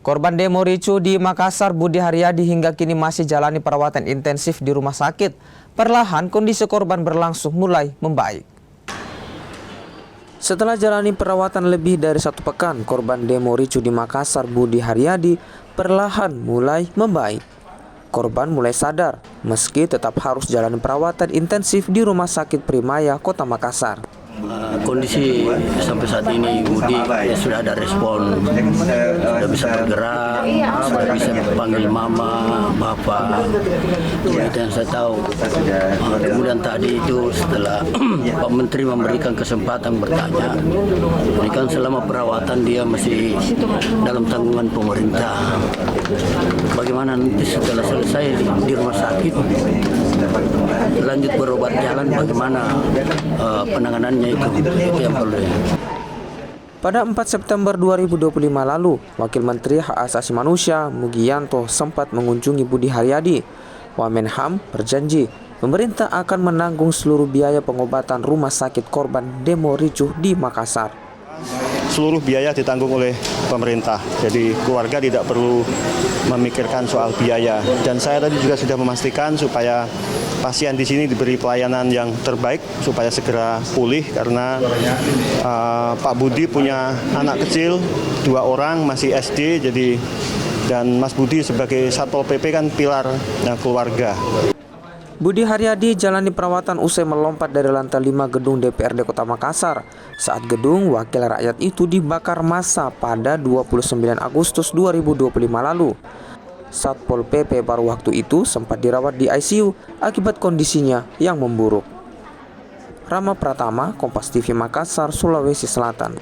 Korban demo ricu di Makassar, Budi Haryadi, hingga kini masih jalani perawatan intensif di rumah sakit. Perlahan kondisi korban berlangsung mulai membaik. Setelah jalani perawatan lebih dari 1 pekan, korban demo ricu di Makassar, Budi Haryadi, perlahan mulai membaik. Korban mulai sadar, meski tetap harus jalani perawatan intensif di Rumah Sakit Primaya, Kota Makassar. Kondisi sampai saat ini Budi ya sudah ada respon, sudah bisa bergerak, sudah bisa panggil mama, bapak. Itu yang saya tahu. Kemudian tadi itu setelah Pak Menteri memberikan kesempatan bertanya, ini kan selama perawatan dia masih dalam tanggungan pemerintah. Bagaimana nanti setelah selesai di rumah sakit, lanjut berobat jalan, bagaimana penanganannya itu yang perlu. Pada 4 September 2025 lalu, Wakil Menteri Hak Asasi Manusia Mugianto sempat mengunjungi Budi Haryadi. Wamenhan berjanji pemerintah akan menanggung seluruh biaya pengobatan rumah sakit korban demo ricuh di Makassar. Seluruh biaya ditanggung oleh pemerintah, jadi keluarga tidak perlu memikirkan soal biaya. Dan saya tadi juga sudah memastikan supaya pasien di sini diberi pelayanan yang terbaik supaya segera pulih, karena Pak Budi punya anak kecil 2 orang masih SD, dan Mas Budi sebagai Satpol PP kan pilar keluarga. Budi Haryadi jalani perawatan usai melompat dari lantai 5 gedung DPRD Kota Makassar saat gedung wakil rakyat itu dibakar massa pada 29 Agustus 2025 lalu. Satpol PP baru waktu itu sempat dirawat di ICU akibat kondisinya yang memburuk. Rama Pratama, Kompas TV Makassar, Sulawesi Selatan.